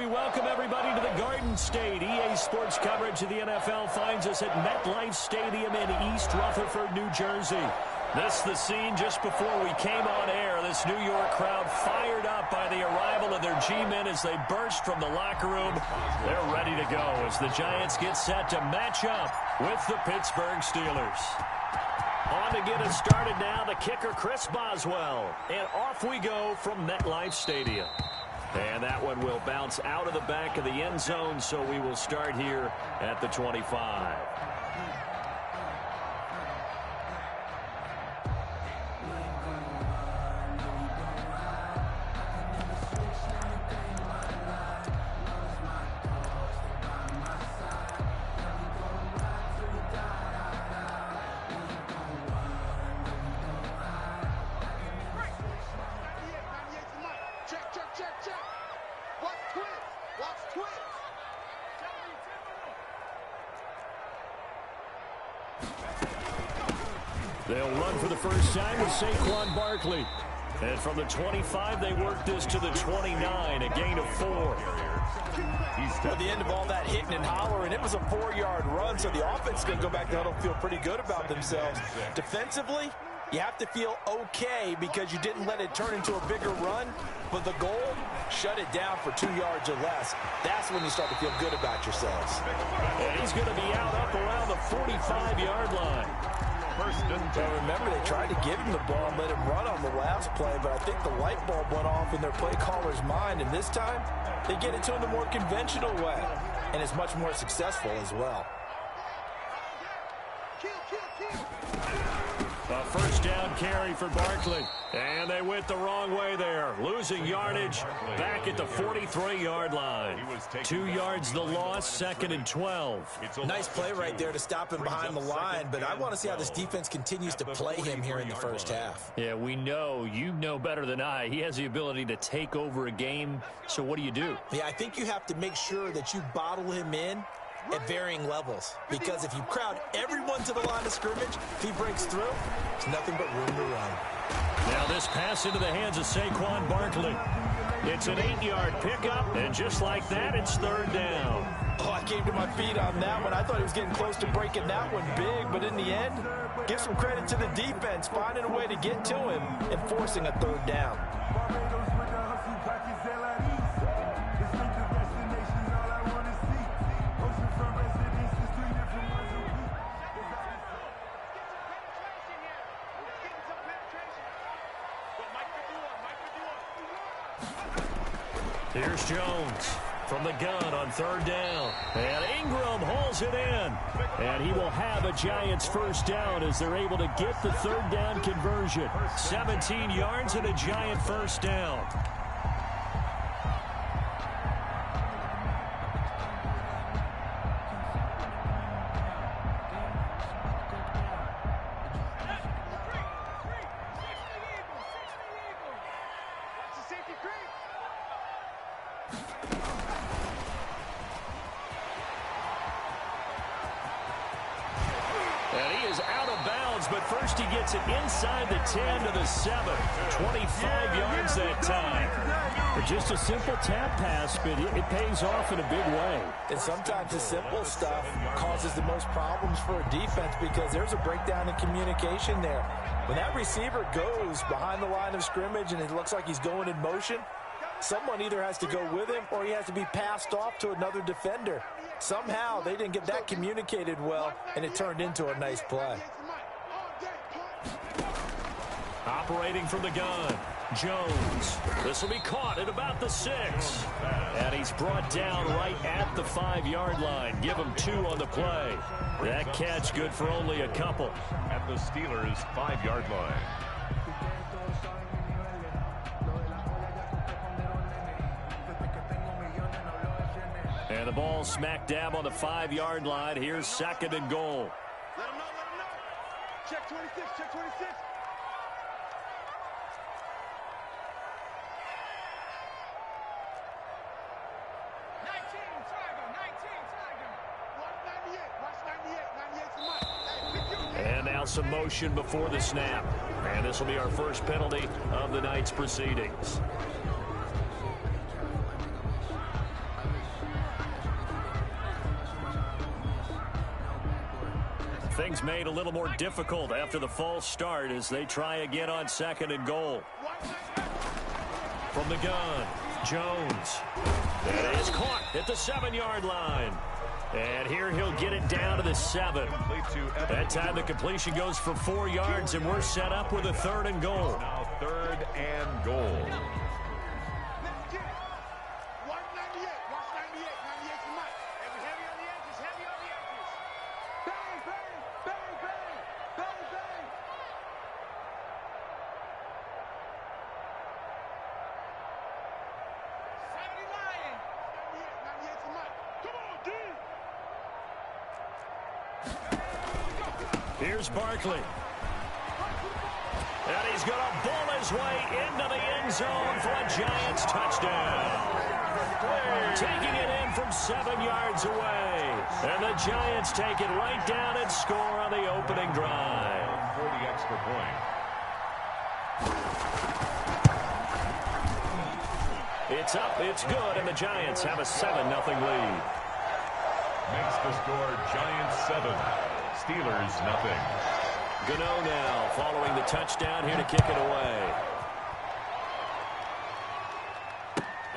We welcome everybody to the Garden State. EA Sports coverage of the NFL finds us at MetLife Stadium in East Rutherford, New Jersey. This is the scene just before we came on air. This New York crowd fired up by the arrival of their G-men as they burst from the locker room. They're ready to go as the Giants get set to match up with the Pittsburgh Steelers. On to get it started now, the kicker Chris Boswell. And off we go from MetLife Stadium. And that one will bounce out of the back of the end zone, so we will start here at the 25. They'll run for the first time with Saquon Barkley. And from the 25, they work this to the 29, a gain of 4. At the end of all that hitting and hollering, it was a 4-yard run, so the offense is going to go back to the huddle, feel pretty good about themselves. Defensively, you have to feel okay because you didn't let it turn into a bigger run, but the goal, shut it down for 2 yards or less. That's when you start to feel good about yourselves. And he's going to be out up around the 45-yard line. Well, remember, they tried to give him the ball and let him run on the last play, but I think the light bulb went off in their play caller's mind, and this time they get it to him the more conventional way, and it's much more successful as well. A first down carry for Barkley. And they went the wrong way there. Losing yardage back at the 43-yard line. 2 yards the loss, 2nd and 12. Nice play right there to stop him behind the line, but I want to see how this defense continues to play him here in the first half. Yeah, we know. You know better than I. He has the ability to take over a game, so what do you do? Yeah, I think you have to make sure that you bottle him in at varying levels, because if you crowd everyone to the line of scrimmage, if he breaks through, there's nothing but room to run. Now this pass into the hands of Saquon Barkley. It's an 8-yard pickup, and just like that, it's 3rd down. Oh, I came to my feet on that one. I thought he was getting close to breaking that one big, but in the end, give some credit to the defense, finding a way to get to him and forcing a 3rd down. Here's Jones from the gun on 3rd down. And Ingram hauls it in. And he will have a Giants first down as they're able to get the 3rd down conversion. 17 yards and a Giant first down. But first he gets it inside the 10 to the 7. 25 yards that time. But just a simple tap pass, but it pays off in a big way. And sometimes the simple stuff causes the most problems for a defense because there's a breakdown in communication there. When that receiver goes behind the line of scrimmage and it looks like he's going in motion, someone either has to go with him or he has to be passed off to another defender. Somehow they didn't get that communicated well, and it turned into a nice play. Operating from the gun, Jones. This will be caught at about the 6. And he's brought down right at the 5-yard line. Give him 2 on the play. That catch good for only a couple. At the Steelers' 5-yard line. And the ball smack dab on the 5-yard line. Here's 2nd and goal. Let him know, let him know. Check 26, check 26. And now some motion before the snap. And this will be our first penalty of the night's proceedings. Things made a little more difficult after the false start as they try again on 2nd and goal. From the gun, Jones. That is caught at the 7-yard line. And here he'll get it down to the 7. That time the completion goes for 4 yards, and we're set up with a 3rd and goal. Now 3rd and goal. Here's Barkley. And he's going to bull his way into the end zone for a Giants touchdown. Taking it in from 7 yards away. And the Giants take it right down and score on the opening drive. For the extra point. It's up, it's good, and the Giants have a 7-0 lead. Makes the score Giants 7. Steelers nothing. Gano now following the touchdown here to kick it away.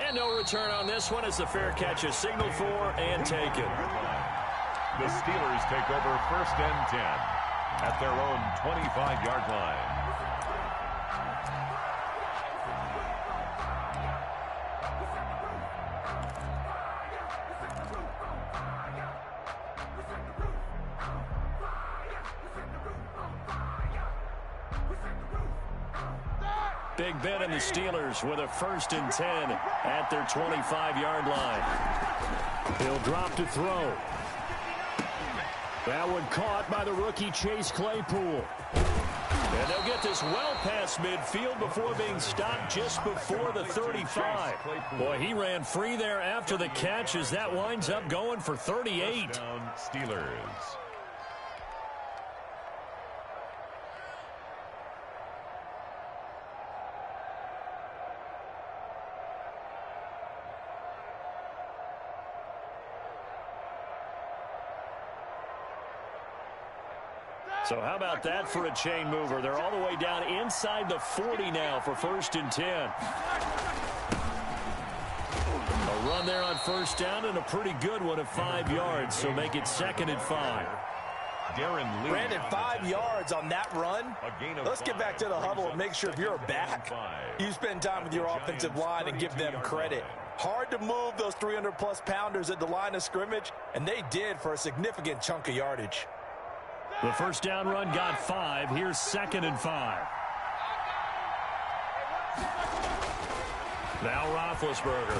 And no return on this one as the fair catch is signaled for and taken. The Steelers take over 1st and 10 at their own 25-yard line. Big Ben and the Steelers with a 1st and 10 at their 25-yard line. He'll drop to throw. That one caught by the rookie Chase Claypool. And they'll get this well past midfield before being stopped just before the 35. Boy, he ran free there after the catch as that winds up going for 38. Down Steelers. So how about that for a chain mover? They're all the way down inside the 40 now for 1st and 10. A run there on 1st down and a pretty good one of 5 yards, so make it 2nd and 5. Brandon, 5 yards on that run. Let's get back to the huddle and make sure if you're a back, you spend time with your offensive line and give them credit. Hard to move those 300-plus pounders at the line of scrimmage, and they did for a significant chunk of yardage. The 1st down run got 5. Here's 2nd and 5. Now Roethlisberger.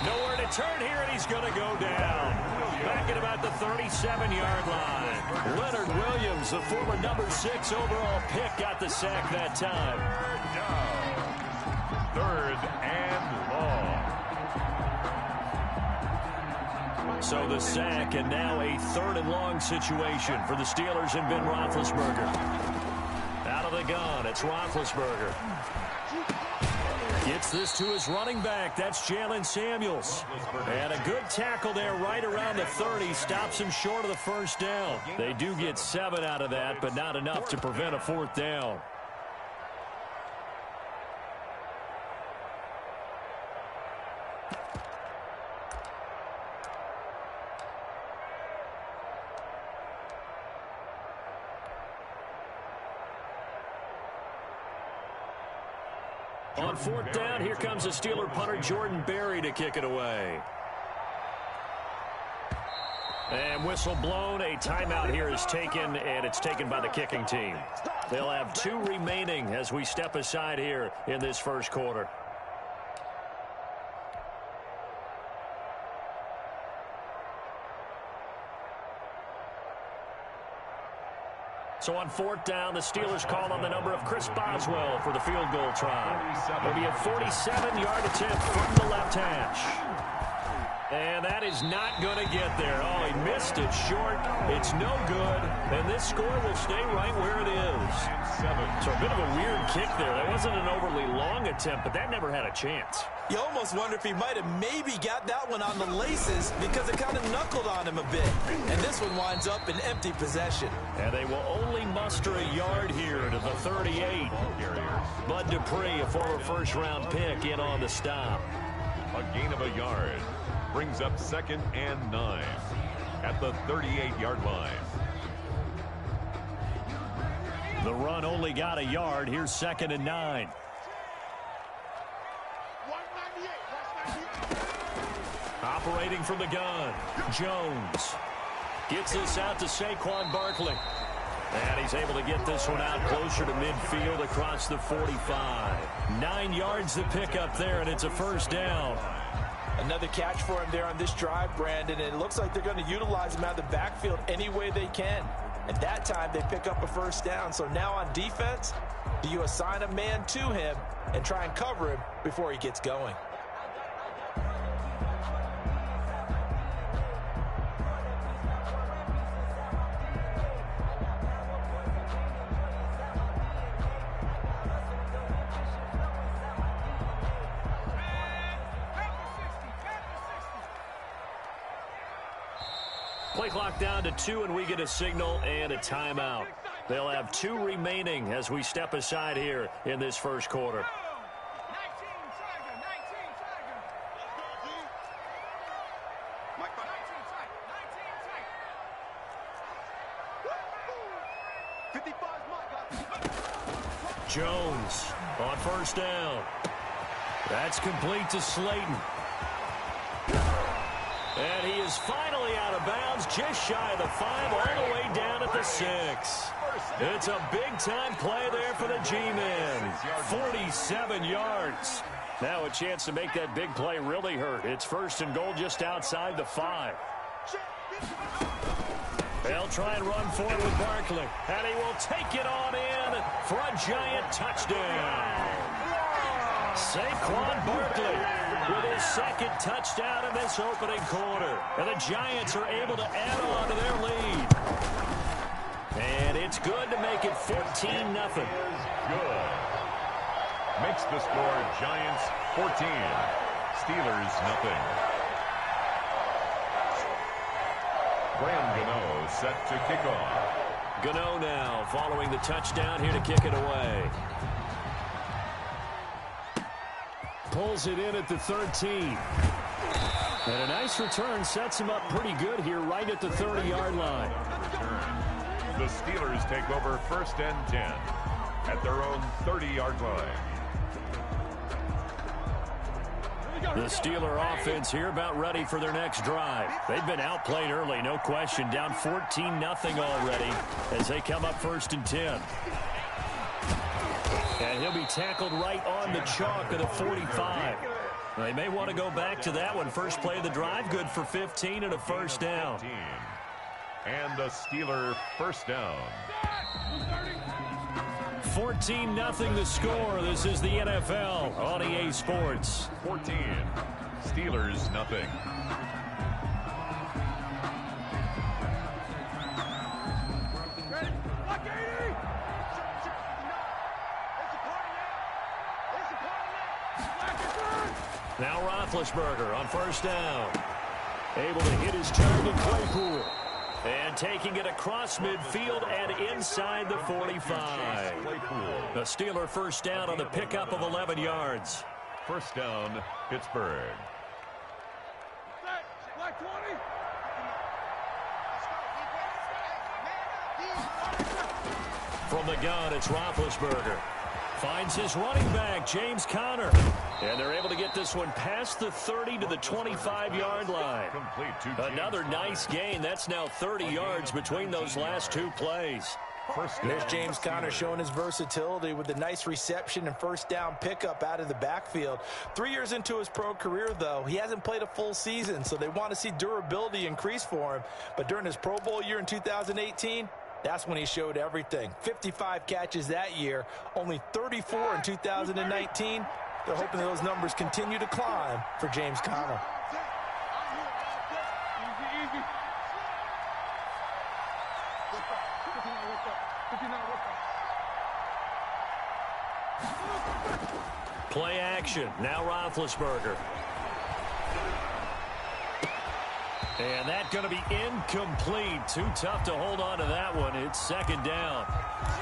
Nowhere to turn here, and he's going to go down. Back at about the 37-yard line. Leonard Williams, the former number 6 overall pick, got the sack that time. 3rd and long. So the sack, and now a 3rd and long situation for the Steelers and Ben Roethlisberger. Out of the gun, it's Roethlisberger. Gets this to his running back. That's Jalen Samuels. And a good tackle there right around the 30. Stops him short of the 1st down. They do get 7 out of that, but not enough to prevent a 4th down. On 4th down, here comes the Steeler punter Jordan Berry to kick it away. And whistle blown. A timeout here is taken, and it's taken by the kicking team. They'll have 2 remaining as we step aside here in this 1st quarter. So on 4th down, the Steelers call on the number of Chris Boswell for the field goal try. It'll be a 47-yard attempt from the left hash. And that is not going to get there. Oh, he missed it short. It's no good. And this score will stay right where it is. So a bit of a weird kick there. That wasn't an overly long attempt, but that never had a chance. You almost wonder if he might have maybe got that one on the laces because it kind of knuckled on him a bit. And this one winds up in empty possession. And they will only muster a yard here to the 38. Bud Dupree, a former first-round pick, in on the stop. A gain of a yard brings up 2nd and 9 at the 38-yard line. The run only got a yard. Here's 2nd and 9. Operating from the gun, Jones gets this out to Saquon Barkley. And he's able to get this one out closer to midfield across the 45. 9 yards to pick up there, and it's a first down. Another catch for him there on this drive, Brandon. And it looks like they're going to utilize him out of the backfield any way they can. And that time they pick up a first down. So now on defense, do you assign a man to him and try and cover him before he gets going? Play clock down to 2, and we get a signal and a timeout. They'll have 2 remaining as we step aside here in this first quarter. Jones on first down. That's complete to Slayton. And he is finally out of bounds, just shy of the 5, all the way down at the 6. It's a big-time play there for the G-men. 47 yards. Now a chance to make that big play really hurt. It's 1st and goal just outside the 5. They'll try and run for it with Barkley. And he will take it on in for a giant touchdown. Saquon Barkley with his 2nd touchdown in this opening quarter. And the Giants are able to add on to their lead. And it's good to make it 14-0. Good. Makes the score Giants 14, Steelers nothing. Graham Gano set to kick off. Gano now following the touchdown here to kick it away. Pulls it in at the 13. And a nice return sets him up pretty good here right at the 30-yard line. The Steelers take over 1st and 10 at their own 30-yard line. The Steeler offense here about ready for their next drive. They've been outplayed early, no question. Down 14-0 already as they come up 1st and 10. And he'll be tackled right on the chalk of the 45. They may want to go back to that one. First play of the drive, good for 15 and a first down. And a Steeler first down. 14-0 the score. This is the NFL on EA Sports. 14. Steelers nothing. Now Roethlisberger on first down. Able to hit his target, Claypool. And taking it across midfield and inside the 45. The Steeler first down on the pickup of 11 yards. First down, Pittsburgh. From the gun, it's Roethlisberger. Finds his running back, James Conner. And they're able to get this one past the 30 to the 25-yard line. Another nice gain. That's now 30 yards between those last 2 plays. There's James Conner showing his versatility with a nice reception and first down pickup out of the backfield. 3 years into his pro career, though, he hasn't played a full season, so they want to see durability increase for him. But during his Pro Bowl year in 2018, that's when he showed everything. 55 catches that year, only 34 in 2019. They're hoping those numbers continue to climb for James Conner. Play action. Now Roethlisberger. And that's going to be incomplete. Too tough to hold on to that one. It's second down.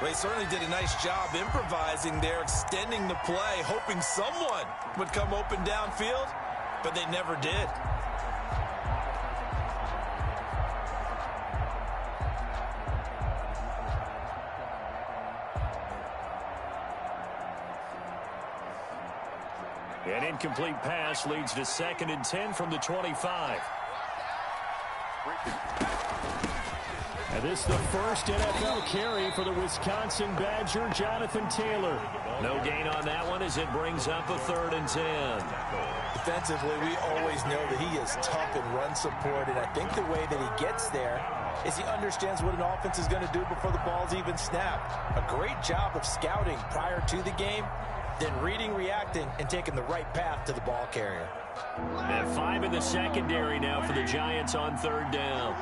Well, he certainly did a nice job improvising there, extending the play, hoping someone would come open downfield, but they never did. An incomplete pass leads to 2nd and 10 from the 25. And this is the first NFL carry for the Wisconsin Badger, Jonathan Taylor. No gain on that one as it brings up a 3rd and 10. Defensively, we always know that he is tough in run support, and I think the way that he gets there is he understands what an offense is going to do before the ball's even snapped. A great job of scouting prior to the game, then reading, reacting, and taking the right path to the ball carrier. And 5 in the secondary now for the Giants on 3rd down.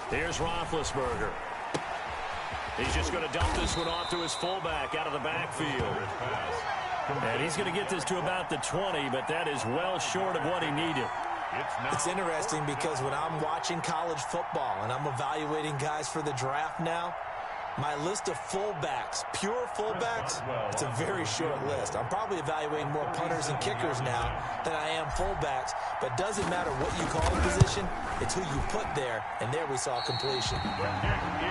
Here's Roethlisberger. He's just going to dump this one off to his fullback out of the backfield. And he's going to get this to about the 20, but that is well short of what he needed. It's interesting because when I'm watching college football and I'm evaluating guys for the draft now, my list of fullbacks, pure fullbacks, it's a very short list. I'm probably evaluating more punters and kickers now than I am fullbacks, but it doesn't matter what you call a position, it's who you put there, and there we saw completion.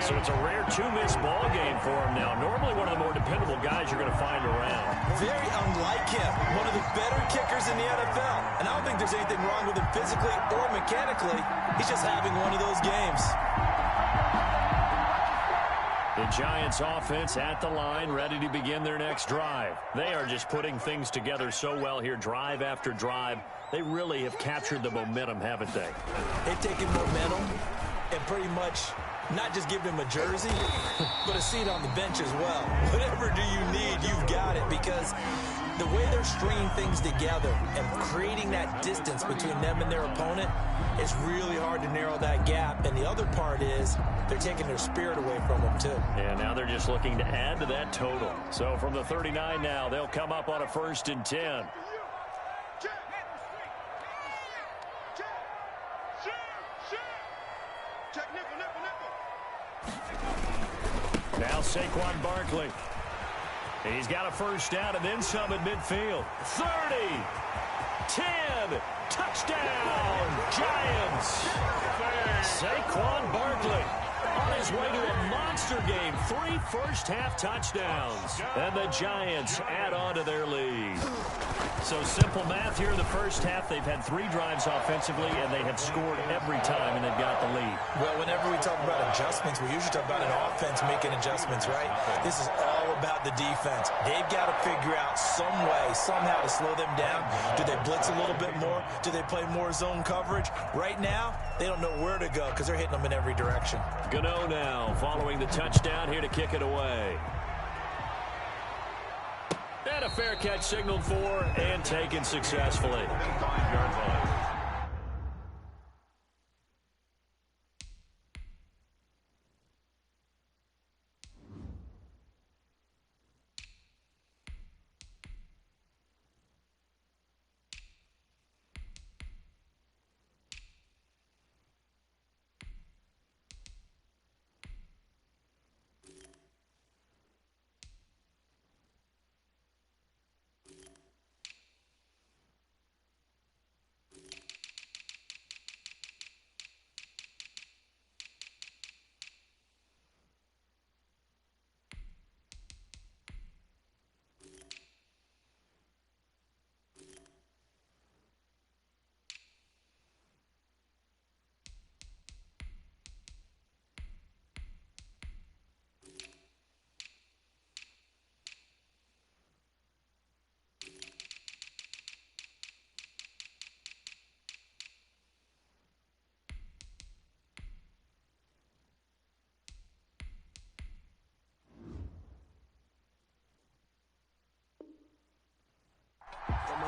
So it's a rare 2-miss ball game for him now. Normally one of the more dependable guys you're going to find around. Very unlike him, one of the better kickers in the NFL, and I don't think there's anything wrong with him physically or mechanically. He's just having one of those games. The Giants offense at the line, ready to begin their next drive. They are just putting things together so well here, drive after drive. They really have captured the momentum, haven't they? They've taken momentum and pretty much not just given him a jersey, but a seat on the bench as well. Whatever do you need, you've got it, because the way they're stringing things together and creating that distance between them and their opponent, it's really hard to narrow that gap. And the other part is they're taking their spirit away from them, too. And now they're just looking to add to that total. So from the 39 now, they'll come up on a 1st and 10. Now Saquon Barkley. He's got a 1st down and then some at midfield. 30, 10, touchdown, Giants. Saquon Barkley on his way to a monster game. 3 first-half touchdowns. And the Giants add on to their lead. So simple math here in the first half. They've had 3 drives offensively, and they have scored every time, and they've got the lead. Well, whenever we talk about adjustments, we usually talk about an offense making adjustments, right? This is all about the defense. They've got to figure out some way, somehow to slow them down. Do they blitz a little bit more? Do they play more zone coverage? Right now, they don't know where to go because they're hitting them in every direction. Gano now following the touchdown here to kick it away. And a fair catch signaled for and taken successfully. 5-yard line.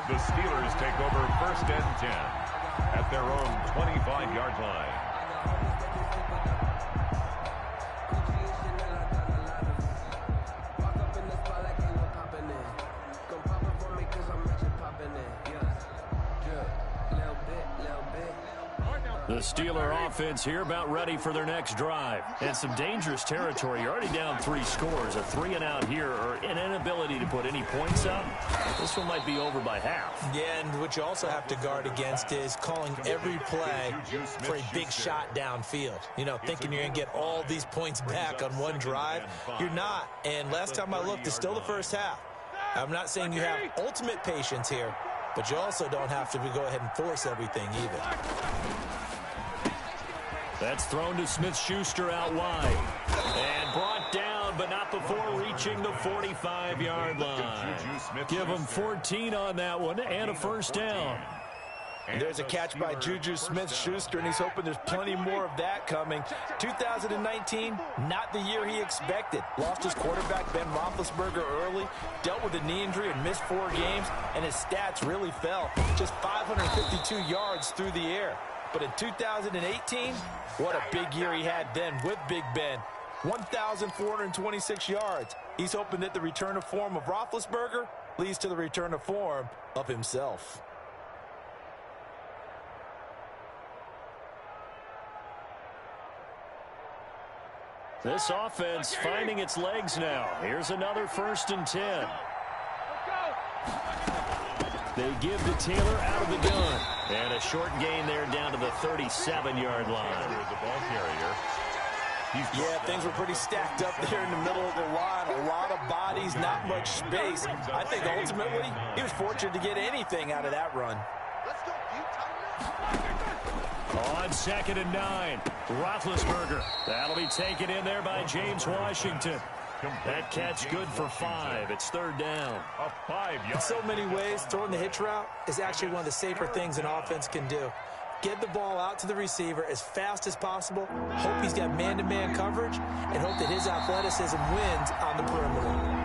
The Steelers take over 1st and 10. at their own 25-yard line. The Steeler offense here about ready for their next drive. And some dangerous territory. You're already down 3 scores. A 3-and-out here, or an inability to put any points up. This one might be over by half. Yeah, and what you also have to guard against is calling every play for a big shot downfield. You know, thinking you're going to get all these points back on one drive. You're not. And last time I looked, it's still the first half. I'm not saying you have ultimate patience here, but you also don't have to go ahead and force everything either. That's thrown to Smith-Schuster out wide. And brought down, but not before reaching the 45-yard line. Give him 14 on that one and a first down. And there's a catch by Juju Smith-Schuster, and he's hoping there's plenty more of that coming. 2019, not the year he expected. Lost his quarterback, Ben Roethlisberger, early, dealt with a knee injury and missed 4 games, and his stats really fell. Just 552 yards through the air. But in 2018, what a big year he had then with Big Ben. 1,426 yards. He's hoping that the return of form of Roethlisberger leads to the return of form of himself. This offense finding its legs now. Here's another 1st and 10. They give to Taylor out of the gun. And a short gain there down to the 37-yard line. The ball carrier. Yeah, things were pretty stacked up there in the middle of the line. A lot of bodies, not much space. I think ultimately he was fortunate to get anything out of that run. On 2nd and 9, Roethlisberger. That'll be taken in there by James Washington. That catch good for 5. It's 3rd down. A 5-yard. In so many ways, throwing the hitch route is actually one of the safer things an offense can do. Get the ball out to the receiver as fast as possible, hope he's got man-to-man coverage, and hope that his athleticism wins on the perimeter.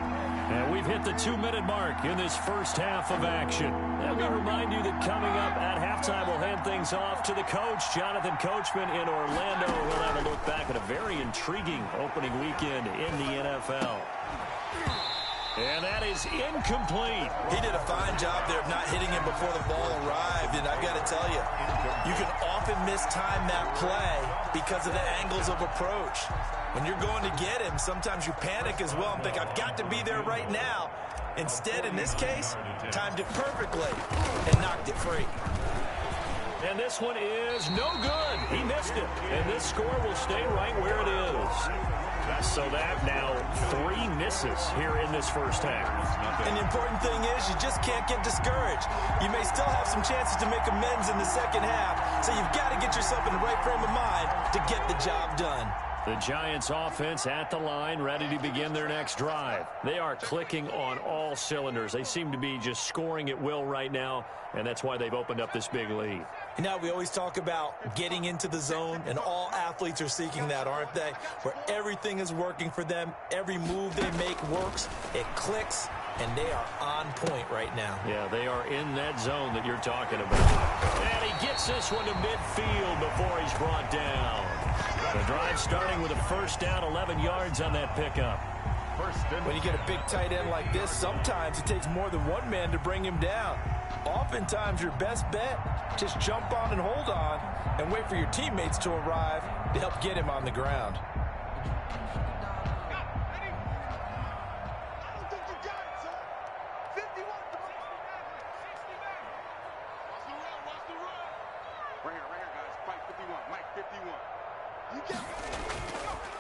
And we've hit the 2-minute mark in this first half of action. Let me remind you that coming up at halftime, we'll hand things off to the coach, Jonathan Coachman in Orlando. We'll have a look back at a very intriguing opening weekend in the NFL. And that is incomplete. He did a fine job there of not hitting him before the ball arrived, and I've got to tell you, you can often mistime that play because of the angles of approach. When you're going to get him, sometimes you panic as well and think, I've got to be there right now. Instead, in this case, timed it perfectly and knocked it free. And this one is no good. He missed it. And this score will stay right where it is. So that now 3 misses here in this first half. And the important thing is you just can't get discouraged. You may still have some chances to make amends in the second half, so you've got to get yourself in the right frame of mind to get the job done. The Giants offense at the line, ready to begin their next drive. They are clicking on all cylinders. They seem to be just scoring at will right now, and that's why they've opened up this big lead. You know, we always talk about getting into the zone, and all athletes are seeking that, aren't they? Where everything is working for them, every move they make works, it clicks, and they are on point right now. Yeah, they are in that zone that you're talking about. And he gets this one to midfield before he's brought down. The drive starting with a first down, 11 yards on that pickup. When you get a big tight end like this, sometimes it takes more than one man to bring him down. Oftentimes, your best bet, just jump on and hold on and wait for your teammates to arrive to help get him on the ground.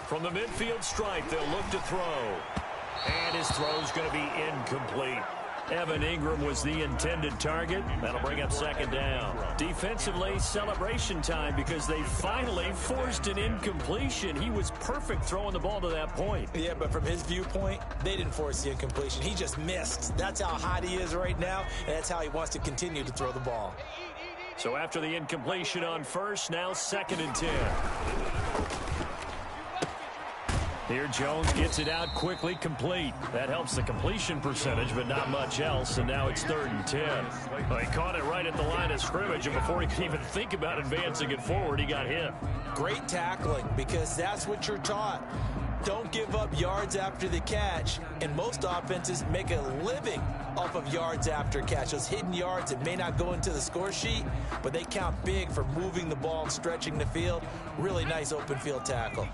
From the midfield stripe, they'll look to throw. And his throw's going to be incomplete. Evan Ingram was the intended target. That'll bring up 2nd down. Defensively, celebration time because they finally forced an incompletion. He was perfect throwing the ball to that point. Yeah, but from his viewpoint, they didn't force the incompletion. He just missed. That's how hot he is right now, and that's how he wants to continue to throw the ball. So after the incompletion on first, now 2nd and 10. Here Jones gets it out quickly, complete. That helps the completion percentage, but not much else, and now it's 3rd and 10. Well, he caught it right at the line of scrimmage, and before he could even think about advancing it forward, he got hit. Great tackling, because that's what you're taught. Don't give up yards after the catch, and most offenses make a living off of yards after catch. Those hidden yards that may not go into the score sheet, but they count big for moving the ball and stretching the field. Really nice open field tackle.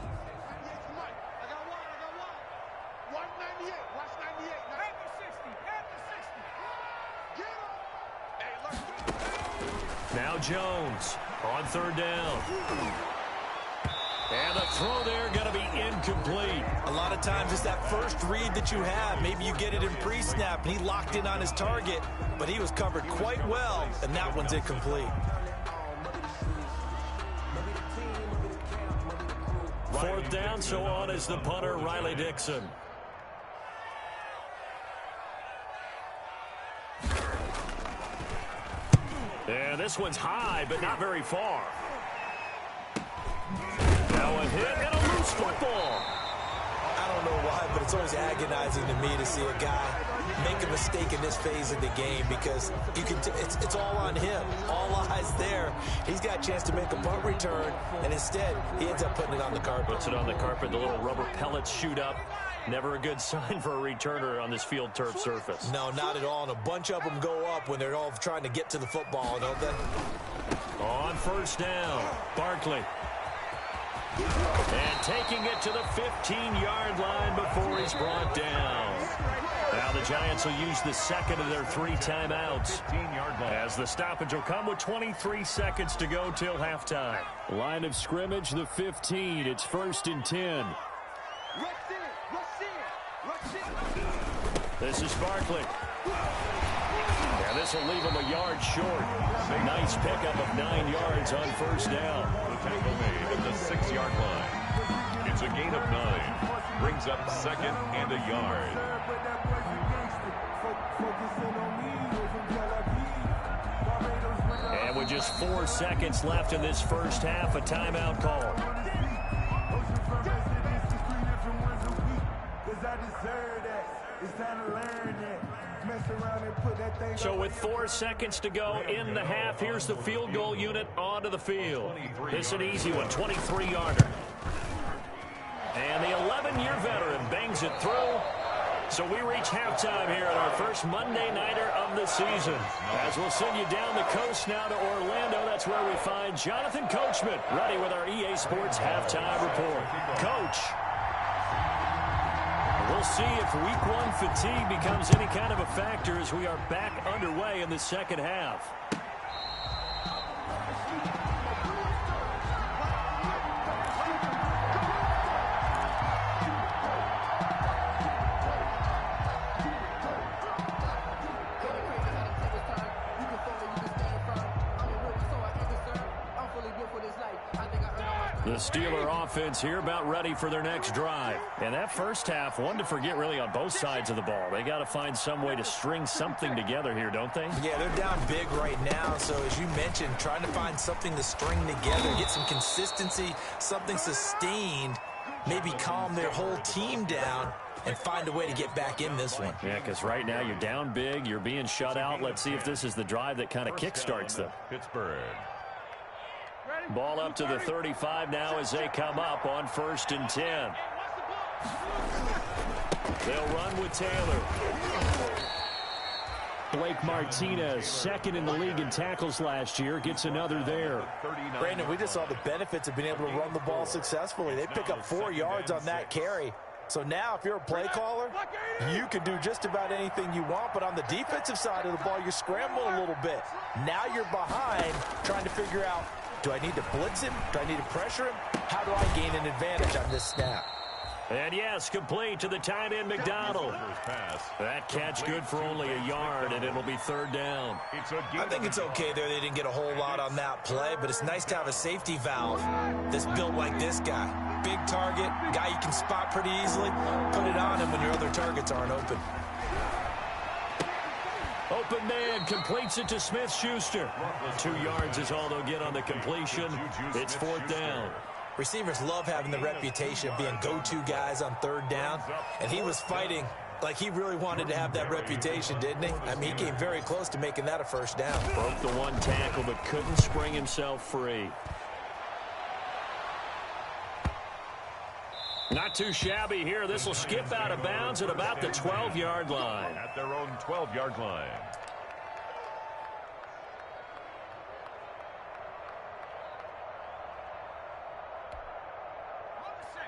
Now Jones on 3rd down. And the throw there going to be incomplete. A lot of times it's that first read that you have. Maybe you get it in pre-snap, and he locked in on his target, but he was covered quite well, and that one's incomplete. 4th down, so on is the punter, Riley Dixon. And this one's high, but not very far. Now a hit and a loose football. I don't know why, but it's always agonizing to me to see a guy make a mistake in this phase of the game, because you can it's all on him. All eyes there. He's got a chance to make a punt return, and instead he ends up putting it on the carpet. Puts it on the carpet. The little rubber pellets shoot up. Never a good sign for a returner on this field turf surface. No, not at all. And a bunch of them go up when they're all trying to get to the football, don't they? On 1st down, Barkley. And taking it to the 15-yard line before he's brought down. Now the Giants will use the 2nd of their 3 timeouts, as the stoppage will come with 23 seconds to go till halftime. Line of scrimmage, the 15. It's 1st and 10. This is Barkley. And this will leave him a yard short. Nice pickup of 9 yards on 1st down. The tackle made at the 6-yard line. It's a gain of 9. Brings up 2nd and a yard. And with just 4 seconds left in this first half, a timeout call. So with 4 seconds to go in the half, here's the field goal unit onto the field. This is an easy one, 23-yarder. And the 11-year veteran bangs it through. So we reach halftime here at our first Monday Nighter of the season. As we'll send you down the coast now to Orlando, that's where we find Jonathan Coachman, ready with our EA Sports halftime report. Coach. We'll see if week 1 fatigue becomes any kind of a factor as we are back underway in the second half. The Steeler offense here about ready for their next drive. And that first half, one to forget really on both sides of the ball. They got to find some way to string something together here, don't they? Yeah, they're down big right now. So as you mentioned, trying to find something to string together, get some consistency, something sustained, maybe calm their whole team down and find a way to get back in this one. Yeah, because right now you're down big, you're being shut out. Let's see if this is the drive that kind of kickstarts them. Pittsburgh. Ball up to the 35 now as they come up on 1st and 10. They'll run with Taylor. Blake Martinez, 2nd in the league in tackles last year, gets another there. Brandon, we just saw the benefits of being able to run the ball successfully. They pick up 4 yards on that carry. So now if you're a play caller, you can do just about anything you want. But on the defensive side of the ball, you're scrambling a little bit. Now you're behind trying to figure out, do I need to blitz him? Do I need to pressure him? How do I gain an advantage on this snap? And yes, complete to the tight end, McDonald. That catch good for only a yard, and it'll be 3rd down. I think it's okay there. They didn't get a whole lot on that play, but it's nice to have a safety valve that's built like this guy. Big target, guy you can spot pretty easily. Put it on him when your other targets aren't open. Open man completes it to Smith-Schuster. 2 yards is all they'll get on the completion. It's 4th down. Receivers love having the reputation of being go-to guys on third down, and he was fighting like he really wanted to have that reputation, didn't he? I mean, he came very close to making that a first down. Broke the one tackle but couldn't spring himself free. Not too shabby here. This will skip out of bounds at about the 12-yard line. At their own 12-yard line.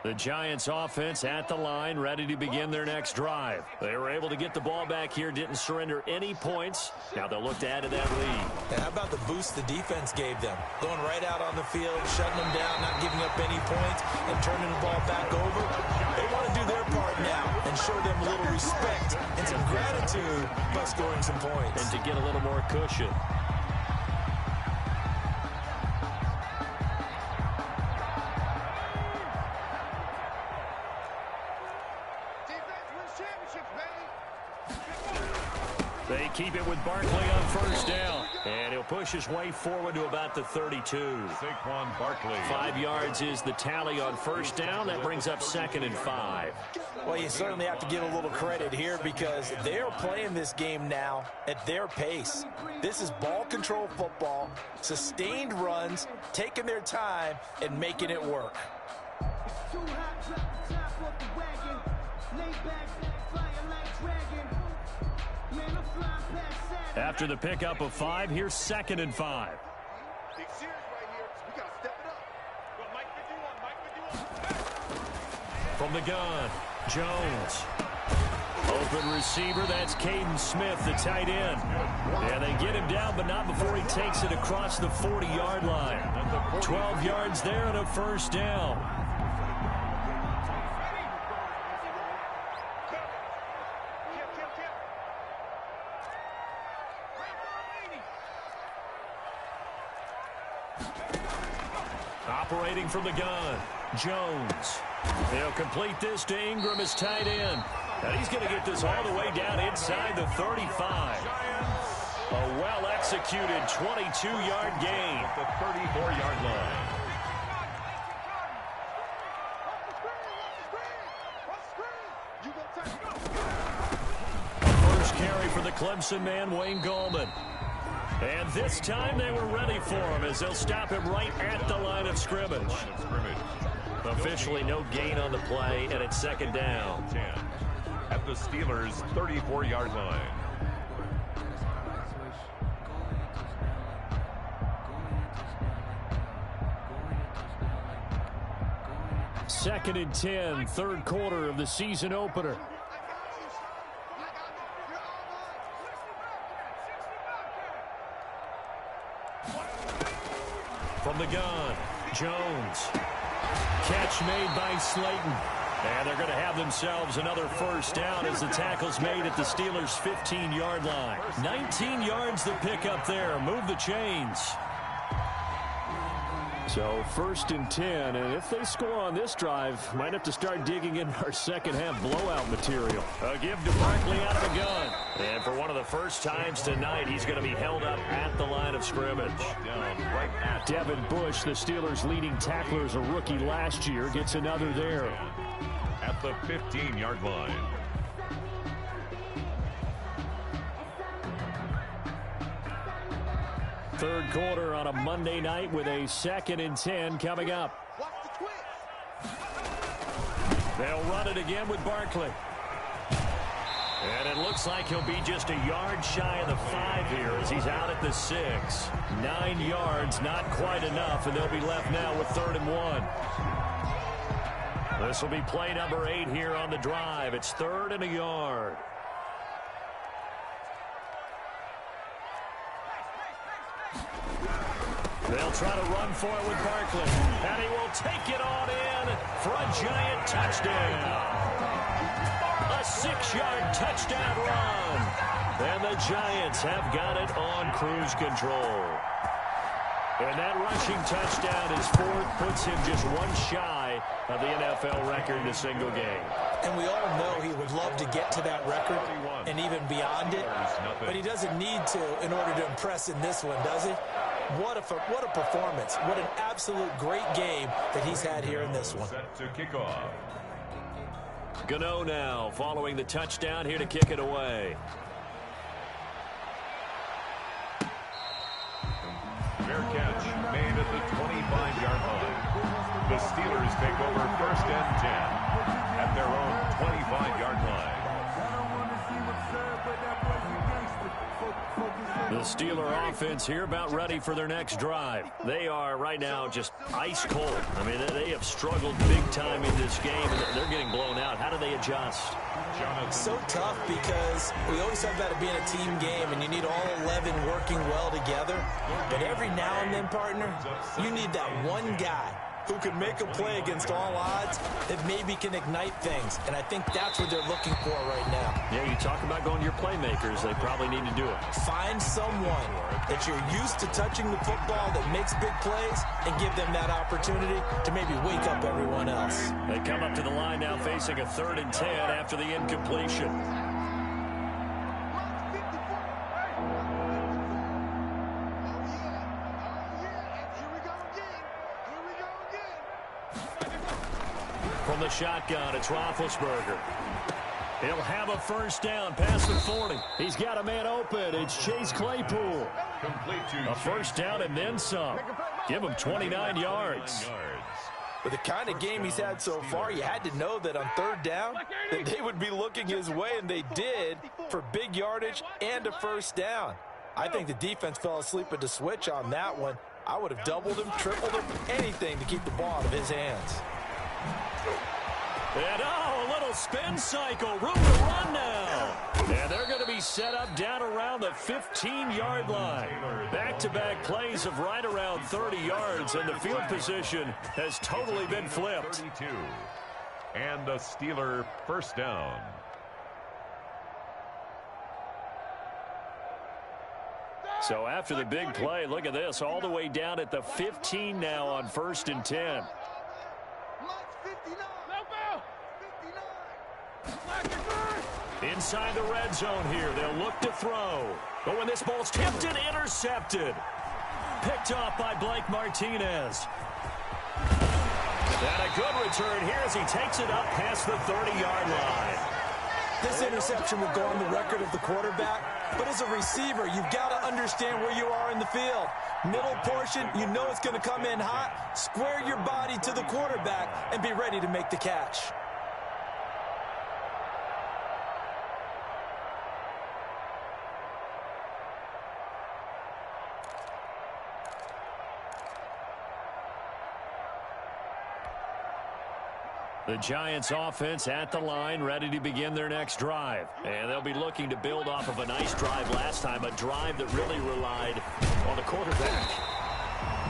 The Giants offense at the line, ready to begin their next drive. They were able to get the ball back here, didn't surrender any points. Now they'll look to add to that lead. And how about the boost the defense gave them? Going right out on the field, shutting them down, not giving up any points, and turning the ball back over. They want to do their part now and show them a little respect and some gratitude by scoring some points. And to get a little more cushion. They keep it with Barkley on first down. And he'll push his way forward to about the 32. Saquon Barkley. 5 yards is the tally on first down. That brings up 2nd and 5. Well, you certainly have to give a little credit here because they're playing this game now at their pace. This is ball control football, sustained runs, taking their time, and making it work. After the pickup of 5, here's 2nd and 5. Big series right here. We got to step it up. Go, Mike 51, From the gun, Jones. Open receiver, that's Caden Smith, the tight end. Yeah, they get him down, but not before he takes it across the 40-yard line. 12 yards there and a first down. Operating from the gun, Jones. They'll complete this to Ingram as tight end. And he's going to get this all the way down inside the 35. A well-executed 22-yard gain. At the 34-yard line. First carry for the Clemson man, Wayne Gallman. And this time they were ready for him as they'll stop him right at the line of scrimmage. Officially no gain on the play, and it's 2nd down. 10 at the Steelers' 34-yard line. Second and 10, third quarter of the season opener. From the gun, Jones. Catch made by Slayton. And they're going to have themselves another first down as the tackle's made at the Steelers' 15-yard line. 19 yards the pickup there. Move the chains. So 1st and 10, and if they score on this drive, might have to start digging in our second-half blowout material. A give to Barkley out of the gun. And for one of the first times tonight, he's going to be held up at the line of scrimmage. Right at Devin Bush, the Steelers' leading tackler as a rookie last year, gets another there. At the 15-yard line. Third quarter on a Monday night with a 2nd and 10 coming up. They'll run it again with Barkley. And it looks like he'll be just a yard shy of the 5 here as he's out at the 6. 9 yards, not quite enough, and they'll be left now with 3rd and 1. This will be play number 8 here on the drive. It's 3rd and a yard. They'll try to run for it with Barkley. And he will take it on in for a Giant touchdown. A 6-yard touchdown run. And the Giants have got it on cruise control. And that rushing touchdown is 4th, puts him just one shy of the NFL record in a single game. And we all know he would love to get to that record and even beyond it. But he doesn't need to in order to impress in this one, does he? What a performance. What an absolute great game that he's had here in this one. Set to kick off. Gano now following the touchdown here to kick it away. Fair catch made at the 25-yard line. The Steelers take over 1st and 10 at their own 25-yard line. The Steeler offense here about ready for their next drive. They are right now just ice cold. I mean, they have struggled big time in this game, and they're getting blown out. How do they adjust? So tough because we always talk about it being a team game, and you need all 11 working well together. But every now and then, partner, you need that one guy who can make a play against all odds that maybe can ignite things. And I think that's what they're looking for right now. Yeah, you talk about going to your playmakers. They probably need to do it. Find someone that you're used to touching the football that makes big plays and give them that opportunity to maybe wake up everyone else. They come up to the line now facing a 3rd and 10 after the incompletion. From the shotgun, it's Roethlisberger. He'll have a 1st down past the 40. He's got a man open. It's Chase Claypool. Complete to A 1st down and then some. Give him 29 yards. With the kind of game he's had so far, you had to know that on 3rd down that they would be looking his way, and they did, for big yardage and a 1st down. I think the defense fell asleep at the switch on that one. I would have doubled him, tripled him, anything to keep the ball out of his hands. And a little spin cycle. Room to run now. And they're going to be set up down around the 15-yard line. Back-to-back plays of right around 30 yards, and the field position has totally been flipped. 32. And a Steeler 1st down. So after the big play, look at this, all the way down at the 15 now on 1st and 10. Inside the red zone here, they'll look to throw. But when this ball's tipped and intercepted. Picked off by Blake Martinez. And a good return here as he takes it up past the 30-yard line. This interception will go on the record of the quarterback, but as a receiver, you've got to understand where you are in the field. Middle portion, you know it's going to come in hot. Square your body to the quarterback and be ready to make the catch. The Giants offense at the line, ready to begin their next drive. And they'll be looking to build off of a nice drive last time, a drive that really relied on the quarterback.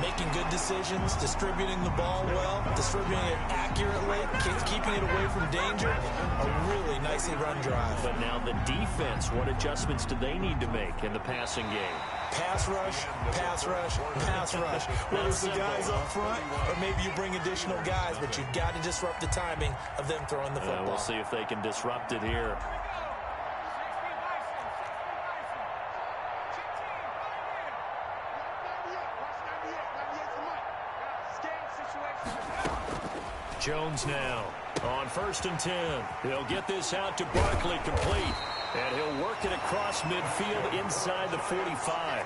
Making good decisions, distributing the ball well, distributing it accurately, keeping it away from danger. A really nicely run drive. But now the defense, what adjustments do they need to make in the passing game? Pass rush, pass rush, pass rush. Whether it's the guys up front or maybe you bring additional guys, but you've got to disrupt the timing of them throwing the football. We'll see if they can disrupt it here. Jones now on 1st and 10. He'll get this out to Barkley, complete. And he'll work it across midfield inside the 45.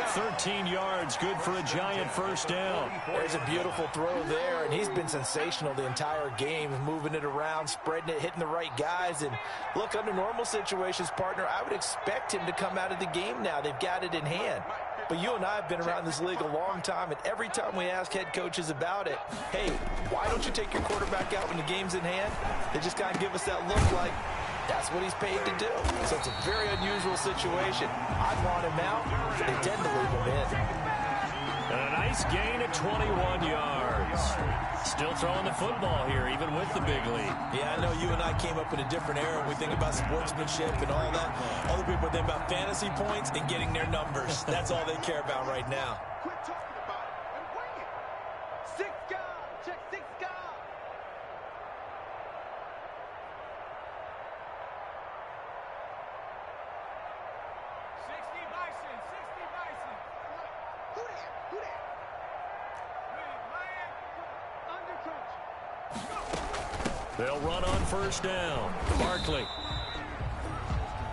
13 yards, good for a Giant 1st down. There's a beautiful throw there, and he's been sensational the entire game, moving it around, spreading it, hitting the right guys. And look, under normal situations, partner, I would expect him to come out of the game now. They've got it in hand. But you and I have been around this league a long time, and every time we ask head coaches about it, hey, why don't you take your quarterback out when the game's in hand? They just kind of give us that look like that's what he's paid to do. So it's a very unusual situation. I'd want him out. They tend to leave him in. And a nice gain at 21 yards. Still throwing the football here, even with the big lead. Yeah, I know you and I came up in a different era. We think about sportsmanship and all that. Other people think about fantasy points and getting their numbers. That's all they care about right now. Quit talking about it and bring it. 6 guys. Check 6 guys. Who the They'll run on first down. Barkley.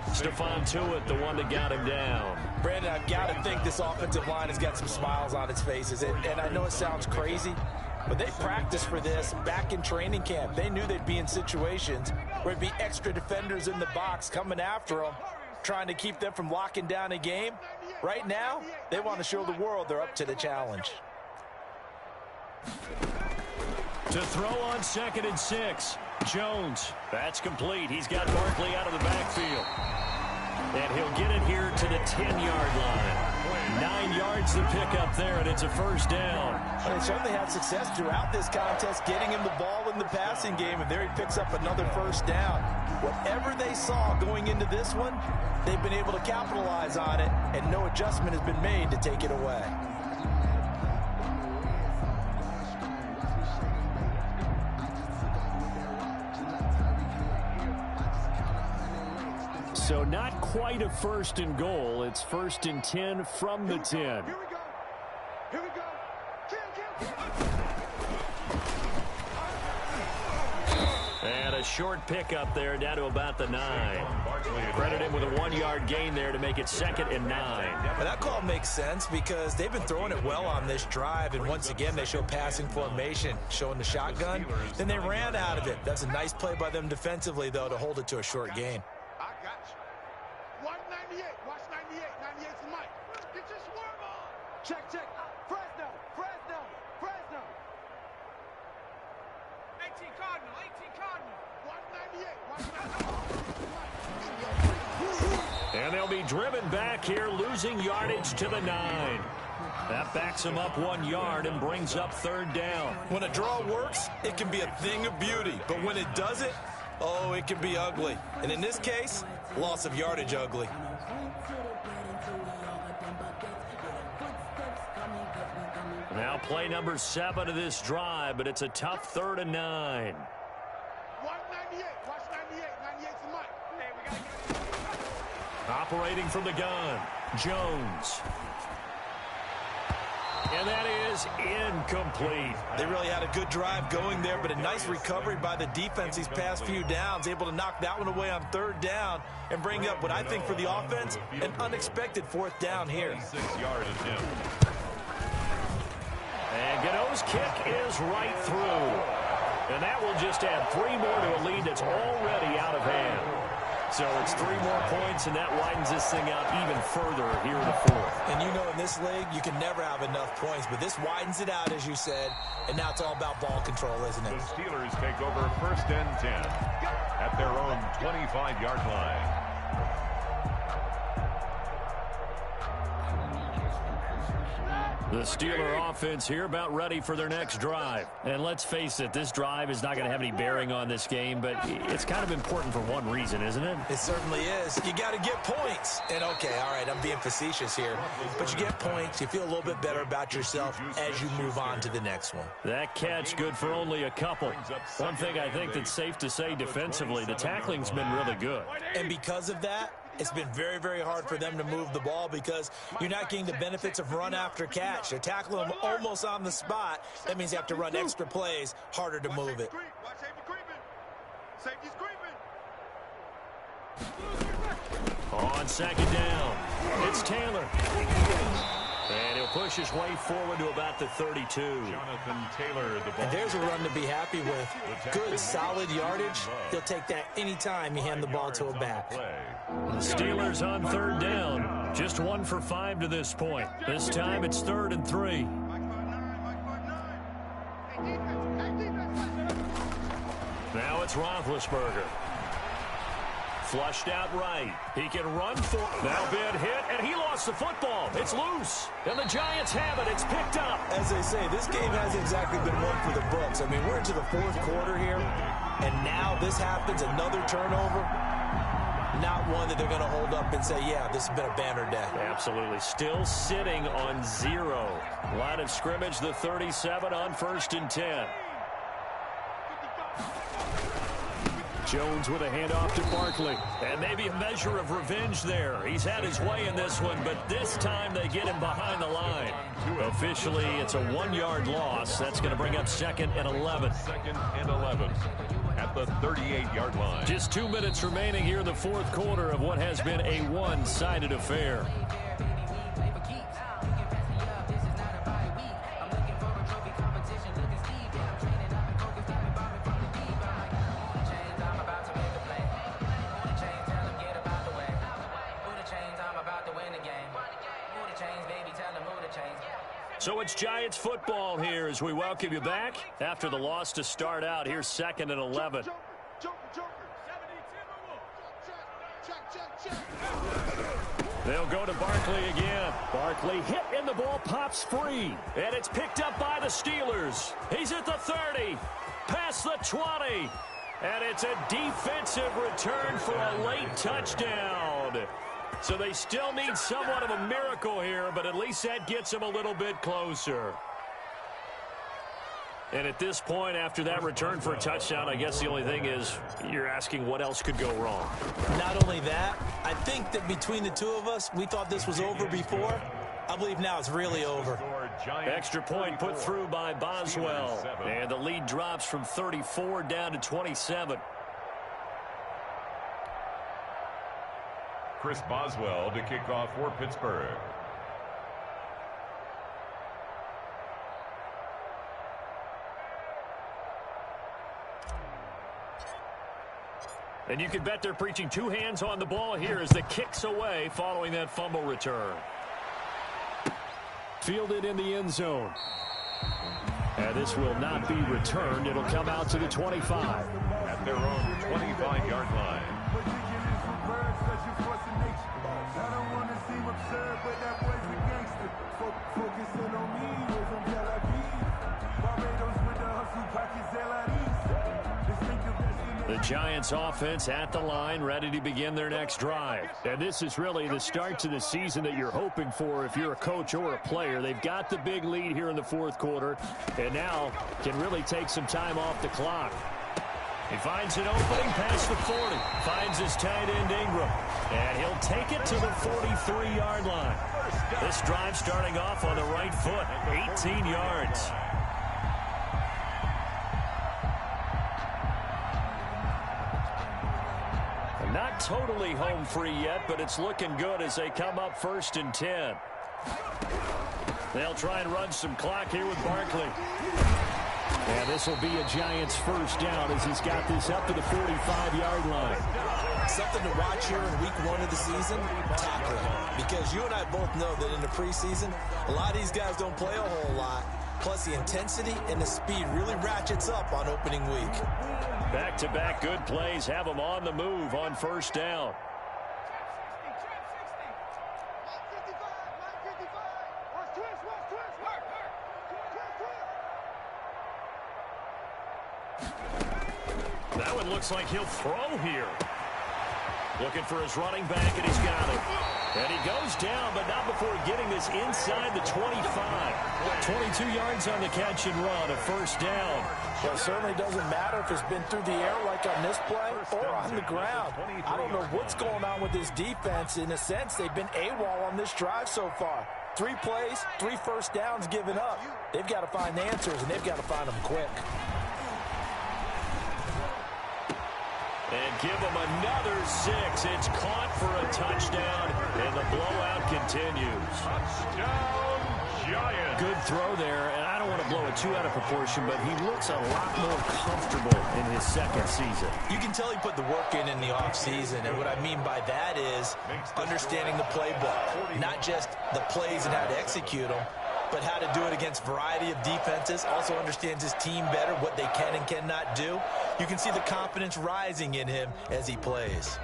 Stephon Tuitt, the one that got him down. Brandon, I've got to think this offensive line has got some smiles on its faces. And I know it sounds crazy, but they practiced for this back in training camp. They knew they'd be in situations where it'd be extra defenders in the box coming after them, trying to keep them from locking down a game. Right now, they want to show the world they're up to the challenge. To throw on 2nd and 6. Jones. That's complete. He's got Barkley out of the backfield. And he'll get it here to the 10-yard line. 9 yards to pick up there, and it's a first down. They certainly had success throughout this contest, getting him the ball in the passing game, and there he picks up another first down. Whatever they saw going into this one, they've been able to capitalize on it, and no adjustment has been made to take it away. So not quite a 1st and goal. It's 1st and 10 from the 10. Here we go. Here we go. And a short pickup there down to about the 9. Credit him with a 1-yard gain there to make it 2nd and 9. Well, that call makes sense because they've been throwing it well on this drive, and once again they show passing formation, showing the shotgun. Then they ran out of it. That's a nice play by them defensively, though, to hold it to a short gain. I got you. Watch 98. Watch 98. 98's the mic. Get your swerve on. Check. Fresno. 18 Cardinal. Watch 98. And they'll be driven back here, losing yardage to the 9. That backs them up 1 yard and brings up 3rd down. When a draw works, it can be a thing of beauty. But when it doesn't, oh, it can be ugly. And in this case, loss of yardage ugly. Now play number 7 of this drive, but it's a tough 3rd and 9. Watch 98. Watch 98. 98's the mic. Hey, we gotta get Operating from the gun, Jones. And that is incomplete. They really had a good drive going there, but a nice recovery by the defense these past few downs, able to knock that one away on 3rd down and bring up what I think for the offense, an unexpected 4th down here. 6-yard attempt. And Gano's kick is right through. And that will just add 3 more to a lead that's already out of hand. So it's 3 more points, and that widens this thing out even further here in the 4th. And you know in this league, you can never have enough points, but this widens it out, as you said, and now it's all about ball control, isn't it? The Steelers take over 1st and 10 at their own 25-yard line. The Steeler offense here about ready for their next drive. And let's face it, this drive is not going to have any bearing on this game, but it's kind of important for one reason, isn't it? It certainly is. You got to get points. And, okay, all right, I'm being facetious here. But you get points. You feel a little bit better about yourself as you move on to the next one. That catch good for only a couple. One thing I think that's safe to say defensively, the tackling's been really good. And because of that, it's been very, very hard for them to move the ball because you're not getting the benefits of run after catch. They're tackling them almost on the spot. That means you have to run extra plays, harder to move it. Watch safety creeping. Safety's creeping. On 2nd down, it's Taylor. And he'll push his way forward to about the 32. Jonathan Taylor, the ball. And there's a run to be happy with. Good, solid yardage. He'll take that anytime you hand the ball to a back. The Steelers on 3rd down. Just 1 for 5 to this point. This time it's 3rd and 3. Now it's Roethlisberger. Flushed out right. He can run for it. Now been hit, and he lost the football. It's loose. And the Giants have it. It's picked up. As they say, this game hasn't exactly been one for the books. I mean, we're into the 4th quarter here, and now this happens, another turnover. Not one that they're going to hold up and say, yeah, this has been a banner day. Absolutely. Still sitting on 0. Line of scrimmage, the 37 on 1st and 10. Jones with a handoff to Barkley. And maybe a measure of revenge there. He's had his way in this one, but this time they get him behind the line. Officially, it's a 1-yard loss. That's going to bring up 2nd and 11. 2nd and 11 at the 38-yard line. Just 2 minutes remaining here in the fourth quarter of what has been a one-sided affair. So it's Giants football here as we welcome you back after the loss to start out. Here's 2nd and 11. They'll go to Barkley again. Barkley hit and the ball pops free. And it's picked up by the Steelers. He's at the 30, past the 20. And it's a defensive return for a late touchdown. So they still need somewhat of a miracle here, but at least that gets them a little bit closer. And at this point, after that return for a touchdown, I guess the only thing is you're asking what else could go wrong. Not only that, I think that between the two of us, we thought this was over before. I believe now it's really over. Extra point put through by Boswell. And the lead drops from 34 down to 27. Chris Boswell to kick off for Pittsburgh. And you can bet they're preaching 2 hands on the ball here as the kick's away following that fumble return. Fielded in the end zone. And this will not be returned. It'll come out to the 25. At their own 25-yard line. The Giants offense at the line, ready to begin their next drive. And this is really the start to the season that you're hoping for if you're a coach or a player. They've got the big lead here in the fourth quarter, and now can really take some time off the clock. He finds an opening past the 40. Finds his tight end Ingram. And he'll take it to the 43-yard line. This drive starting off on the right foot, 18 yards. Not totally home free yet, but it's looking good as they come up 1st and 10. They'll try and run some clock here with Barkley. And this will be a Giants first down as he's got this up to the 45-yard line. Something to watch here in week 1 of the season, tackling. Because you and I both know that in the preseason, a lot of these guys don't play a whole lot. Plus the intensity and the speed really ratchets up on opening week. Back-to-back good plays have them on the move on first down. That one looks like he'll throw here. Looking for his running back, and he's got it. And he goes down, but not before getting this inside the 25. 22 yards on the catch and run, a first down. Well, it certainly doesn't matter if it's been through the air like on this play or on the ground. I don't know what's going on with this defense. In a sense, they've been AWOL on this drive so far. 3 plays, 3 first downs given up. They've got to find answers, and they've got to find them quick. And give them another 6. It's caught for a touchdown, and the blowout continues. Touchdown, Giants. Good throw there, and I don't want to blow it too out of proportion, but he looks a lot more comfortable in his second season. You can tell he put the work in the offseason, and what I mean by that is understanding the playbook, not just the plays and how to execute them, but how to do it against a variety of defenses. Also understands his team better, what they can and cannot do. You can see the confidence rising in him as he plays.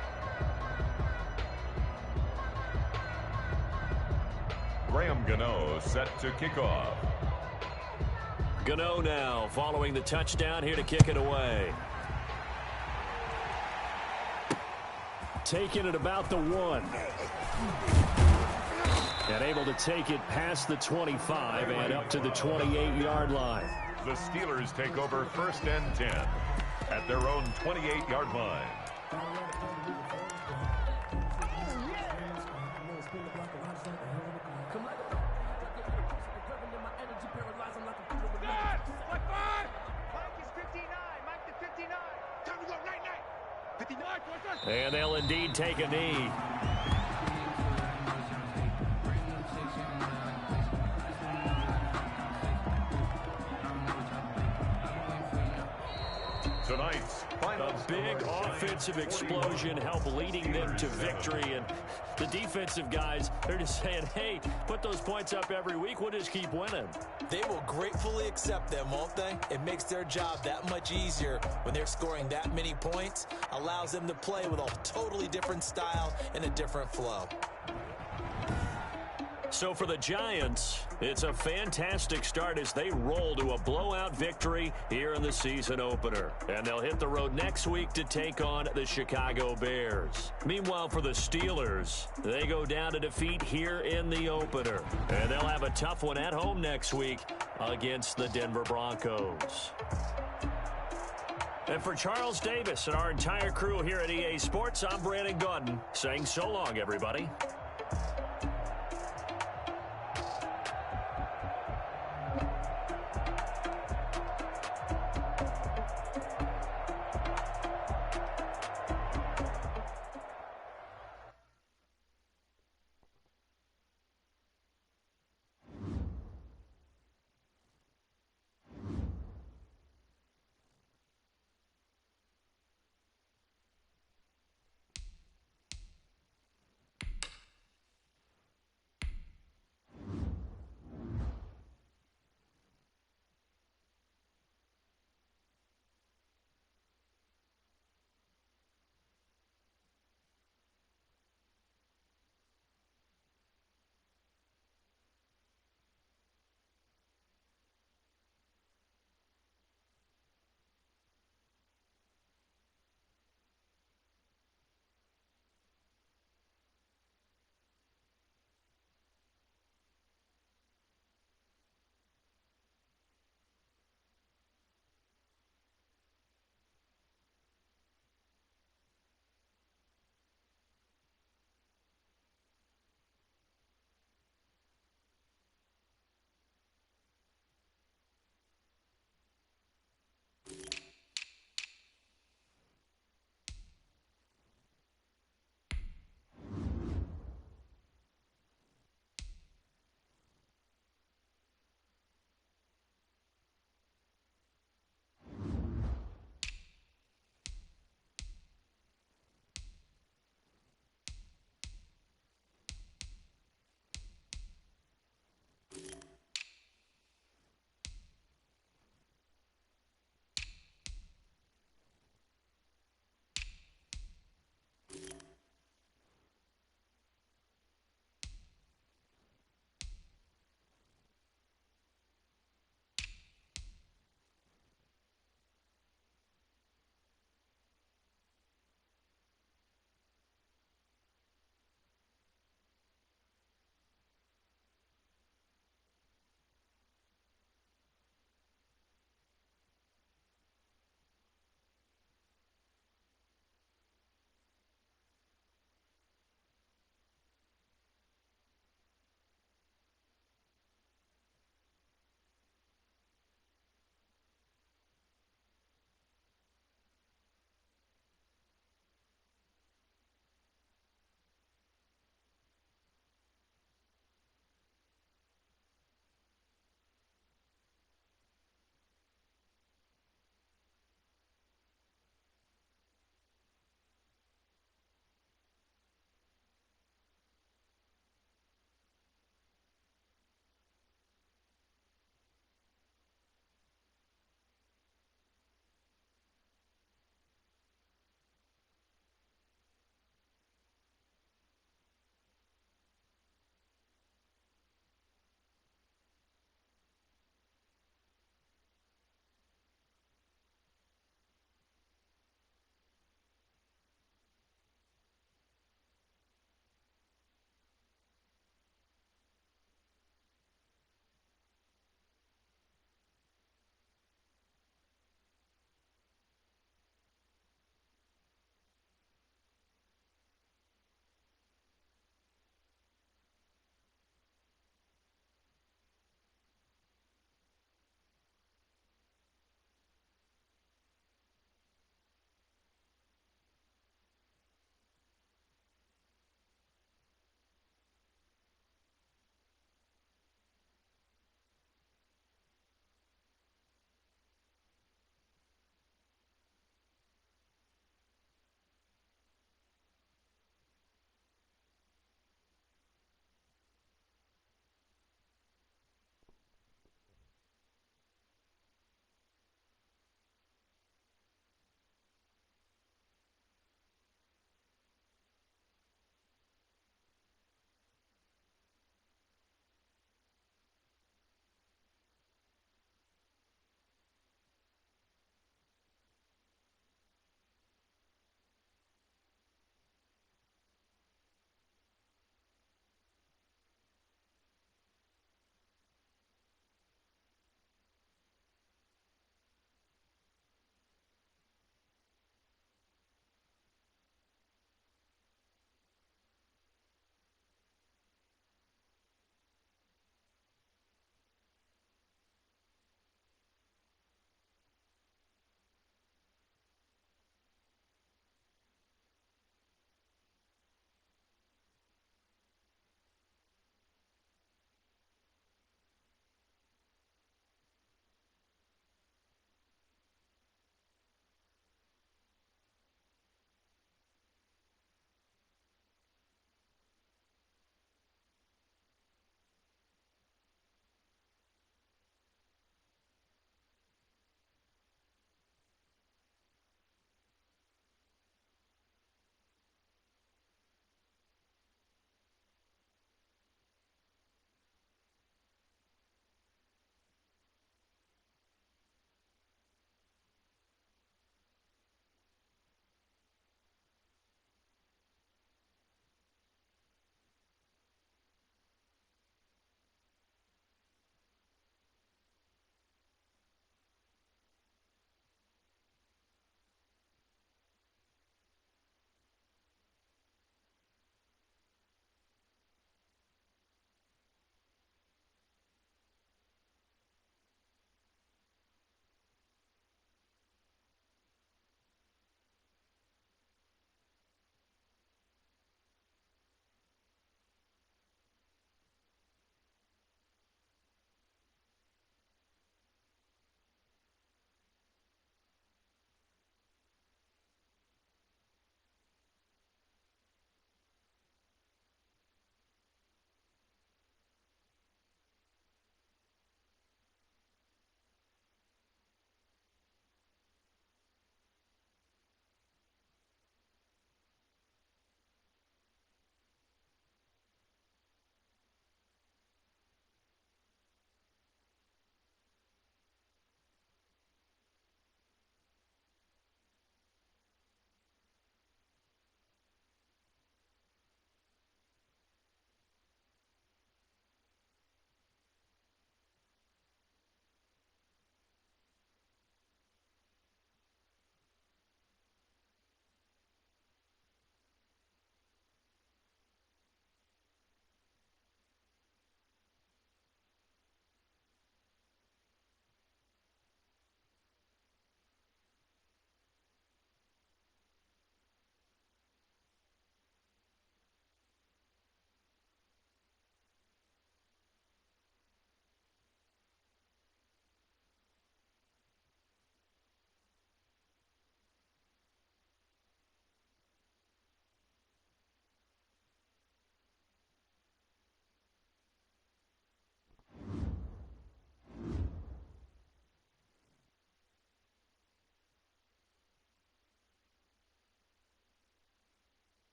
Graham Gano set to kick off. Gano now following the touchdown here to kick it away. Taking it about the 1. And able to take it past the 25 and up to the 28-yard line. The Steelers take over 1st and 10 at their own 28-yard line. And they'll indeed take a knee. Tonight's final. A big offensive explosion helped leading them to victory. And the defensive guys, they're just saying, hey, put those points up every week. We'll just keep winning. They will gratefully accept them, won't they? It makes their job that much easier when they're scoring that many points. Allows them to play with a totally different style and a different flow. So for the Giants, it's a fantastic start as they roll to a blowout victory here in the season opener. And they'll hit the road next week to take on the Chicago Bears. Meanwhile, for the Steelers, they go down to defeat here in the opener. And they'll have a tough one at home next week against the Denver Broncos. And for Charles Davis and our entire crew here at EA Sports, I'm Brandon Gaudin saying so long, everybody.